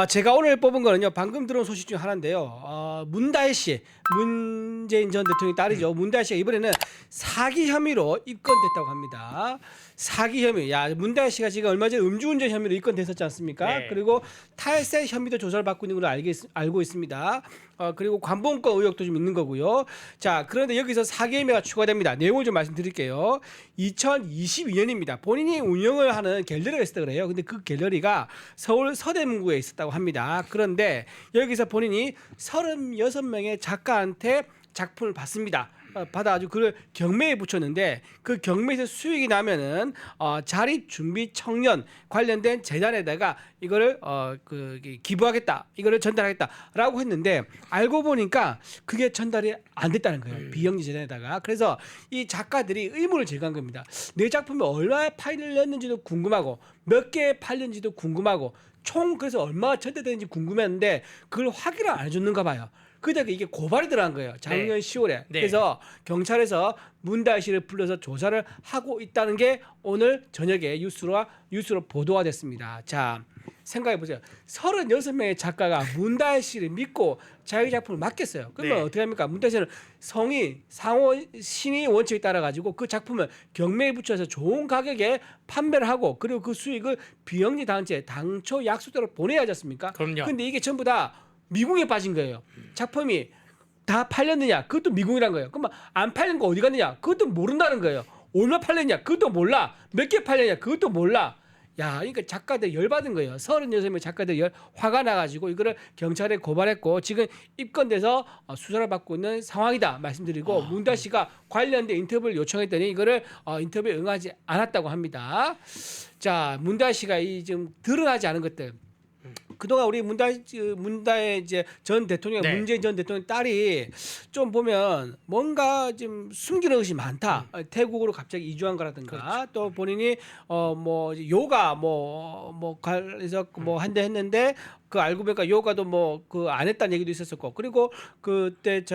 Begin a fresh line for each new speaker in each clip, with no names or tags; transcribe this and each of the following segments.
제가 오늘 뽑은 거는요. 방금 들어온 소식 중 하나인데요. 문다혜 씨, 문재인 전 대통령의 딸이죠. 문다혜 씨가 이번에는 사기 혐의로 입건됐다고 합니다. 사기 혐의. 야, 문다혜 씨가 지금 얼마 전에 음주운전 혐의로 입건됐었지 않습니까?
네.
그리고 탈세 혐의도 조사를 받고 있는 걸로 알고 있습니다. 그리고 관봉권 의혹도 좀 있는 거고요. 자, 그런데 여기서 사기 혐의가 추가됩니다. 내용을 좀 말씀드릴게요. 2022년입니다. 본인이 운영을 하는 갤러리가 있었다 그래요. 근데 그 갤러리가 서울 서대문구에 있었다고 합니다. 그런데 여기서 본인이 36명의 작가한테 작품을 받습니다. 받아가지고 그걸 경매에 붙였는데 그 경매에서 수익이 나면은 자립 준비 청년 관련된 재단에다가 이거를 기부하겠다, 이거를 전달하겠다라고 했는데 알고 보니까 그게 전달이 안 됐다는 거예요. 비영리 재단에다가. 그래서 이 작가들이 의문을 제기한 겁니다. 내 작품이 얼마에 팔렸는지도 궁금하고 몇 개 팔렸는지도 궁금하고 총 그래서 얼마가 전달되는지 궁금했는데 그걸 확인을 안 해줬는가 봐요. 그러다가 이게 고발이 들어간 거예요. 작년 10월에.
네.
그래서 경찰에서 문다혜 씨를 불러서 조사를 하고 있다는 게 오늘 저녁에 뉴스로 보도가 됐습니다. 자, 생각해 보세요. 36명의 작가가 문다혜 씨를 믿고 자기 작품을 맡겼어요. 그러면
네.
어떻게 합니까? 문다혜 씨는 상호 신의 원칙에 따라 가지고 그 작품을 경매에 붙여서 좋은 가격에 판매를 하고 그리고 그 수익을 비영리 단체에 당초 약속대로 보내야 하지 않습니까?
그럼요.
근데 이게 전부 다 미궁에 빠진 거예요. 작품이 다 팔렸느냐? 그것도 미궁이란 거예요. 그러면 안 팔린 거 어디 갔느냐? 그것도 모른다는 거예요. 얼마 팔렸냐? 그것도 몰라. 몇 개 팔렸냐? 그것도 몰라. 야, 그러니까 작가들 열받은 거예요. 36명 작가들 화가 나가지고 이거를 경찰에 고발했고 지금 입건돼서 수사를 받고 있는 상황이다 말씀드리고 문다혜 씨가 관련된 인터뷰를 요청했더니 이거를 인터뷰에 응하지 않았다고 합니다. 자, 문다혜 씨가 이 좀 드러나지 않은 것들. 그동안 우리 문다혜 이제 전 대통령,
네.
문재인 전 대통령 딸이 좀 보면 뭔가 좀 숨기는 것이 많다. 태국으로 갑자기 이주한 거라든가
그렇죠.
또 본인이 뭐 요가 관해서 뭐 한대 했는데 그 알고 보니까 요가도 뭐 그 안 했다는 얘기도 있었었고 그리고 그때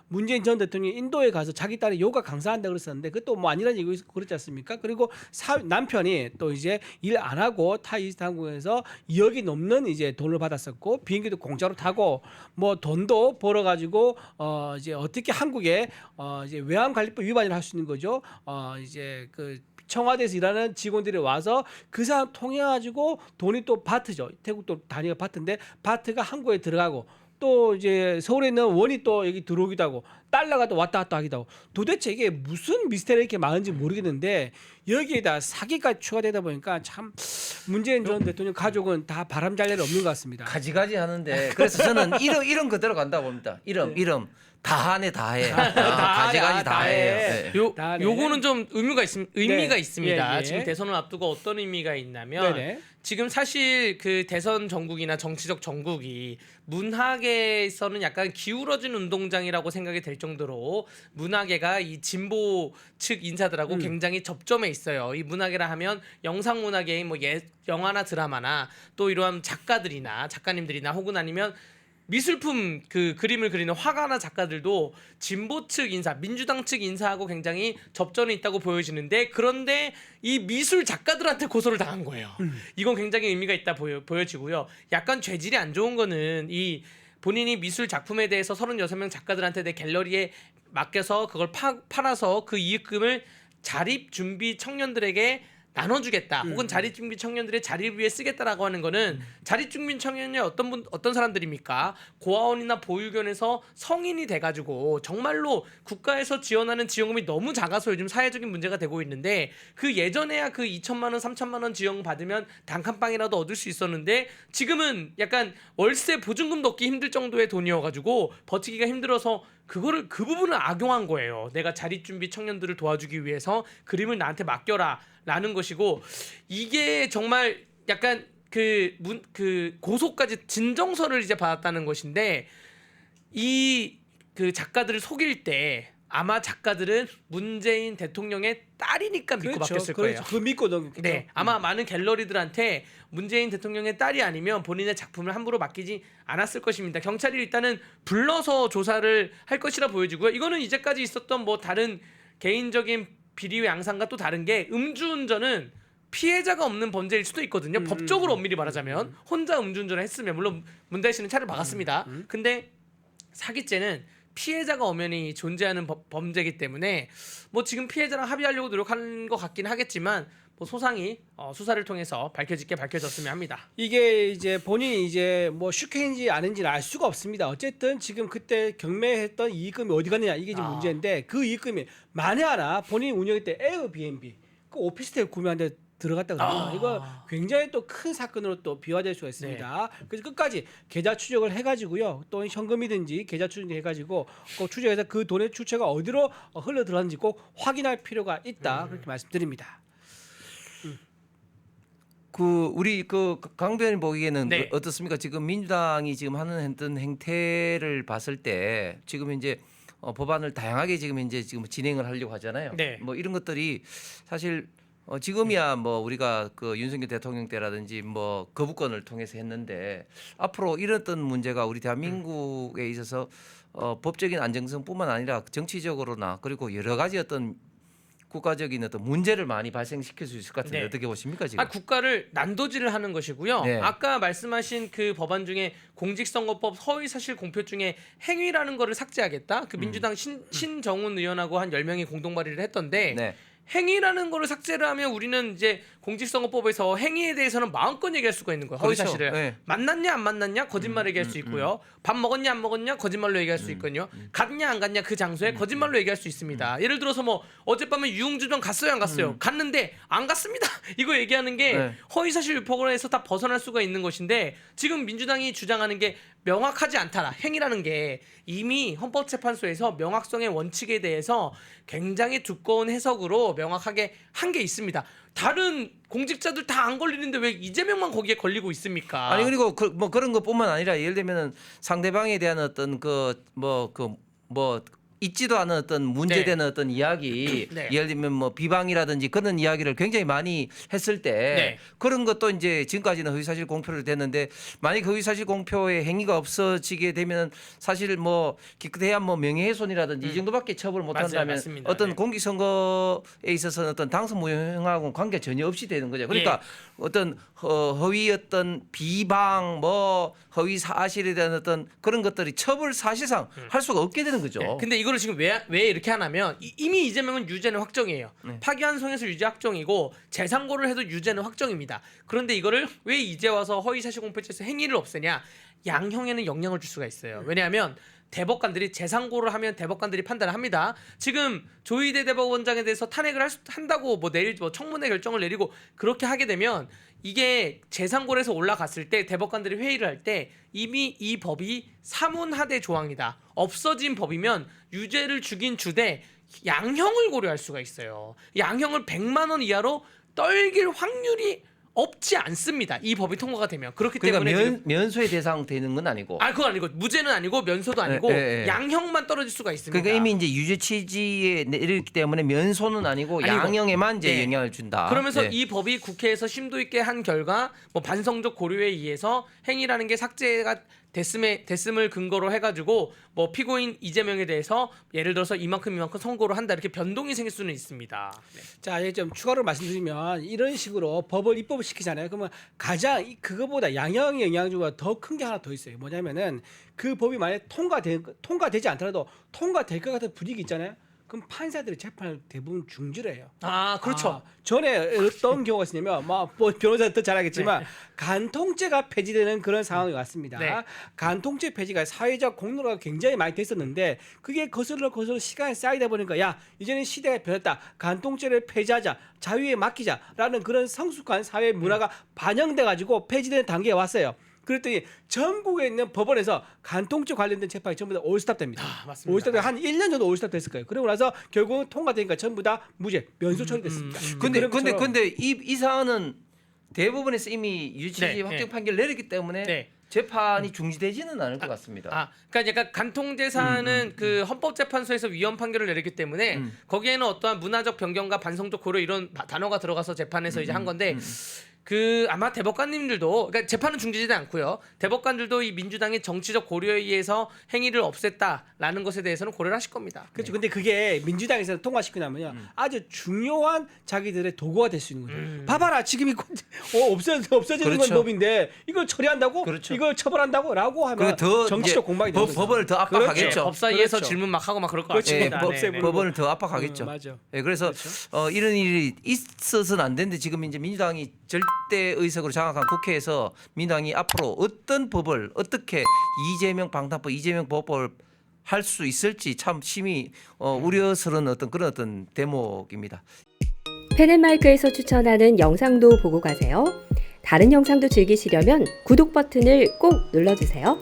문재인 전 대통령이 인도에 가서 자기 딸이 요가 강사한다 그랬었는데 그것도 뭐 아니라는 얘기 그랬지 않습니까? 그리고 남편이 또 이제 일 안 하고 타이스트 항공에서 2억이 넘는 이제 돈을 받았었고 비행기도 공짜로 타고 뭐 돈도 벌어 가지고 이제 어떻게 한국에 이제 외환관리법 위반을 할 수 있는 거죠. 이제 그 청와대에서 일하는 직원들이 와서 그 사람 통해 가지고 돈이 또 바트죠. 태국도 단위가 바트인데 바트가 한국에 들어가고 또 이제 서울에 있는 원이 또 여기 들어오기도 하고 달러가 또 왔다 갔다 하기도 하고 도대체 이게 무슨 미스테리가 이렇게 많은지 모르겠는데 여기에다 사기까지 추가되다 보니까 참 문재인 전 대통령 가족은 다 바람잘 일 없는 것 같습니다.
가지가지 하는데 그래서 저는 이름 그대로 간다고 봅니다. 이름 다하네 다해. 가지가지 다해요. 네.
다음에.
요거는 좀 의미가
네.
있습니다.
예, 예.
지금 대선을 앞두고 어떤 의미가 있냐면
네네.
지금 사실 그 대선 전국이나 정치적 전국이 문학에서는 약간 기울어진 운동장이라고 생각이 될 정도로 문학계가 이 진보 측 인사들하고 굉장히 접점에 있어요. 이 문학이라 하면 영상 문학계인 뭐 영화나 드라마나 또 이러한 작가들이나 작가님들이나 혹은 아니면 미술품 그 그림을 그리는 화가나 작가들도 진보 측 인사, 민주당 측 인사하고 굉장히 접전이 있다고 보여지는데 그런데 이 미술 작가들한테 고소를 당한 거예요. 이건 굉장히 의미가 있다 보여지고요. 약간 죄질이 안 좋은 거는 이 본인이 미술 작품에 대해서 36명 작가들한테 내 갤러리에 맡겨서 그걸 팔아서 그 이익금을 자립 준비 청년들에게 나눠주겠다. 혹은 자립준비 청년들의 자립을 위해 쓰겠다라고 하는 거는 자립준비 청년이 어떤 사람들입니까? 고아원이나 보육원에서 성인이 돼가지고 정말로 국가에서 지원하는 지원금이 너무 작아서 요즘 사회적인 문제가 되고 있는데 그 예전에야 그 2천만 원, 3천만 원 지원 받으면 단칸방이라도 얻을 수 있었는데 지금은 약간 월세 보증금도 얻기 힘들 정도의 돈이어가지고 버티기가 힘들어서 그 부분을 악용한 거예요. 내가 자립준비 청년들을 도와주기 위해서 그림을 나한테 맡겨라 라는 것이고 이게 정말 약간 그 고소까지 진정서를 이제 받았다는 것인데 이 그 작가들을 속일 때 아마 작가들은 문재인 대통령의 딸이니까 믿고 맡겼을 거예요.
그 믿고 넘겼죠.
네, 아마 많은 갤러리들한테 문재인 대통령의 딸이 아니면 본인의 작품을 함부로 맡기지 않았을 것입니다. 경찰이 일단은 불러서 조사를 할 것이라 보여지고요. 이거는 이제까지 있었던 뭐 다른 개인적인 비리 양상과 또 다른 게 음주운전은 피해자가 없는 범죄일 수도 있거든요. 법적으로 엄밀히 말하자면 혼자 음주운전을 했으면 물론 문다혜 씨는 차를 막았습니다. 근데 사기죄는 피해자가 엄연히 존재하는 범죄이기 때문에 뭐 지금 피해자랑 합의하려고 노력하는 것 같긴 하겠지만 뭐 소상히 수사를 통해서 밝혀졌으면 합니다.
이게 이제 본인이 이제 뭐 슈케인지 아닌지는 알 수가 없습니다. 어쨌든 지금 그때 경매했던 이익금이 어디 갔느냐 이게 지금 문제인데 그 이익금이 만에 하나 본인이 운영했던 에어비앤비 그 오피스텔 구매하는데 들어갔다 그러면 이거 굉장히 또 큰 사건으로 또 비화될 수가 있습니다. 그래서 끝까지 계좌 추적을 해가지고요, 또 현금이든지 계좌 추적해가지고 꼭 추적해서 그 돈의 주체가 어디로 흘러 들어갔는지 꼭 확인할 필요가 있다 그렇게 말씀드립니다.
그 우리 그 강변이 보기에는
네.
어떻습니까? 지금 민주당이 지금 하는 했던 행태를 봤을 때 지금 이제 법안을 다양하게 지금 진행을 하려고 하잖아요.
네.
뭐 이런 것들이 사실 지금이야 뭐 우리가 그 윤석열 대통령 때라든지 뭐 거부권을 통해서 했는데 앞으로 이랬던 문제가 우리 대한민국에 있어서 법적인 안정성뿐만 아니라 정치적으로나 그리고 여러 가지 어떤 국가적인 어떤 문제를 많이 발생시킬 수 있을 것 같은데
네.
어떻게 보십니까 지금?
국가를 난도질을 하는 것이고요.
네.
아까 말씀하신 그 법안 중에 공직선거법 허위사실 공표 중에 행위라는 거를 삭제하겠다. 그 민주당 신정훈 의원하고 한 10명이 공동 발의를 했던데
네.
행위라는 거를 삭제를 하면 우리는 이제 공직선거법에서 행위에 대해서는 마음껏 얘기할 수가 있는 거예요. 허위
그렇죠.
사실을
네.
만났냐 안 만났냐 거짓말 얘기할 수 있고요. 밥 먹었냐 안 먹었냐 거짓말로 얘기할 수 있거든요. 갔냐 안 갔냐 그 장소에 거짓말로 얘기할 수 있습니다. 예를 들어서 뭐 어젯밤에 유흥주점 갔어요 안 갔어요? 갔는데 안 갔습니다. 이거 얘기하는 게
네.
허위 사실 유포에서 다 벗어날 수가 있는 것인데 지금 민주당이 주장하는 게 명확하지 않다라 행위라는 게 이미 헌법재판소에서 명확성의 원칙에 대해서 굉장히 두꺼운 해석으로 명확하게 한 게 있습니다. 다른 공직자들 다 안 걸리는데 왜 이재명만 거기에 걸리고 있습니까?
아니 그리고 뭐 그런 것뿐만 아니라 예를 들면은 상대방에 대한 어떤 있지도 않은 어떤 문제되는 어떤 이야기,
네.
예를 들면 뭐 비방이라든지 그런 이야기를 굉장히 많이 했을 때
네.
그런 것도 이제 지금까지는 허위사실 공표를 됐는데 만약 허위사실 공표의 행위가 없어지게 되면 사실 뭐 기껏해야 뭐 명예훼손이라든지 이 정도밖에 처벌을 못한다면
맞습니다.
어떤
네.
공직선거에 있어서는 어떤 당선 무효하고는 관계 전혀 없이 되는 거죠. 그러니까 어떤 허위 어떤 비방 뭐 허위 사실에 대한 어떤 그런 것들이 처벌 사실상 할 수가 없게 되는 거죠.
네, 근데 이거를 지금 왜 이렇게 하냐면 이미 이재명은 유죄는 확정이에요. 파기환송에서 유죄 확정이고 재상고를 해도 유죄는 확정입니다. 그런데 이거를 왜 이제 와서 허위사실 공표죄에서 행위를 없애냐? 양형에는 영향을 줄 수가 있어요. 왜냐하면 대법관들이 재상고를 하면 대법관들이 판단을 합니다. 지금 조희대 대법원장에 대해서 탄핵을 한다고 뭐 내일 뭐 청문회 결정을 내리고 그렇게 하게 되면 이게 재상고를 해서 올라갔을 때 대법관들이 회의를 할 때 이미 이 법이 사문하대 조항이다. 없어진 법이면 유죄를 죽인 주되 양형을 고려할 수가 있어요. 양형을 100만 원 이하로 떨길 확률이 없지 않습니다. 이 법이 통과가 되면 그렇기
그러니까
때문에
면소의 대상 되는 건 아니고.
그건 아니고 무죄는 아니고 면소도 아니고 양형만 떨어질 수가 있습니다.
그러니까 이미 이제 유죄 취지에 내렸기 때문에 면소는 아니고 양형에만 이제
네.
영향을 준다.
그러면서
네.
이 법이 국회에서 심도 있게 한 결과 뭐 반성적 고려에 의해서 행위라는 게 삭제가 됐음을 근거로 해가지고 뭐 피고인 이재명에 대해서 예를 들어서 이만큼 선고를 한다 이렇게 변동이 생길 수는 있습니다. 네.
자, 이제 좀 추가로 말씀드리면 이런 식으로 법을 입법을 시키잖아요. 그러면 가장 그거보다 양형의 영향주가 더 큰 게 하나 더 있어요. 뭐냐면은 그 법이 만약 통과되지 않더라도 통과될 것 같은 분위기 있잖아요. 그럼 판사들의 재판을 대부분 중지를 해요.
그렇죠.
전에 어떤 경우가 있었냐면 뭐 변호사는 더 잘 알겠지만 간통죄가 폐지되는 그런 상황이 왔습니다.
네.
간통죄 폐지가 사회적 공론화가 굉장히 많이 됐었는데 그게 거슬러 시간이 쌓이다 보니까 야 이제는 시대가 변했다. 간통죄를 폐지하자. 자유에 맡기자라는 그런 성숙한 사회 문화가 반영돼 가지고 폐지되는 단계에 왔어요. 그랬더니 전국에 있는 법원에서 간통죄 관련된 재판이 전부 다 올스탑됩니다.
맞습니다.
올스탑 한 1년 정도 올스탑 됐을 거예요. 그러고 나서 결국은 통과되니까 전부 다 무죄 면소 처리됐습니다.
근데 이 사안은 대법원에서 이미 유죄
네,
확정
네.
판결을 내렸기 때문에
네.
재판이 중지되지는 않을 것 같습니다.
그러니까 약간 간통죄 사안은 그 헌법재판소에서 위헌 판결을 내렸기 때문에 거기에는 어떠한 문화적 변경과 반성적 고려 이런 단어가 들어가서 재판에서 이제 한 건데 그 아마 대법관님들도 그러니까 재판은 중지되지 않고요. 대법관들도 이 민주당의 정치적 고려에 의해서 행위를 없앴다라는 것에 대해서는 고려를 하실 겁니다.
그렇죠. 근데 그게 민주당에서 통과시키고 나면요 아주 중요한 자기들의 도구가 될 수 있는 거죠. 봐봐라 지금 이거 없어지는 건
그렇죠.
법인데 이걸 처리한다고?
그렇죠.
이걸 처벌한다고?라고 하면
그리고 더
정치적
이제
공방이 되는 거죠.
법원을 더
그렇죠.
압박하겠죠.
법사위에서
그렇죠.
질문 막 하고 막 그럴 것
그렇죠.
같습니다.
법세
네, 네.
물고.
법원을 더 압박하겠죠.
맞아.
예, 그래서
그렇죠.
이런 일이 있어서는 안 되는데 지금 이제 민주당이 절대 의석으로 장악한 국회에서 민주당이 앞으로 어떤 법을 어떻게 이재명 방탄법, 이재명 법을 할 수 있을지 참 심히 우려스러운 어떤 그런 어떤 대목입니다.
펜앤마이크에서 추천하는 영상도 보고 가세요. 다른 영상도 즐기시려면 구독 버튼을 꼭 눌러주세요.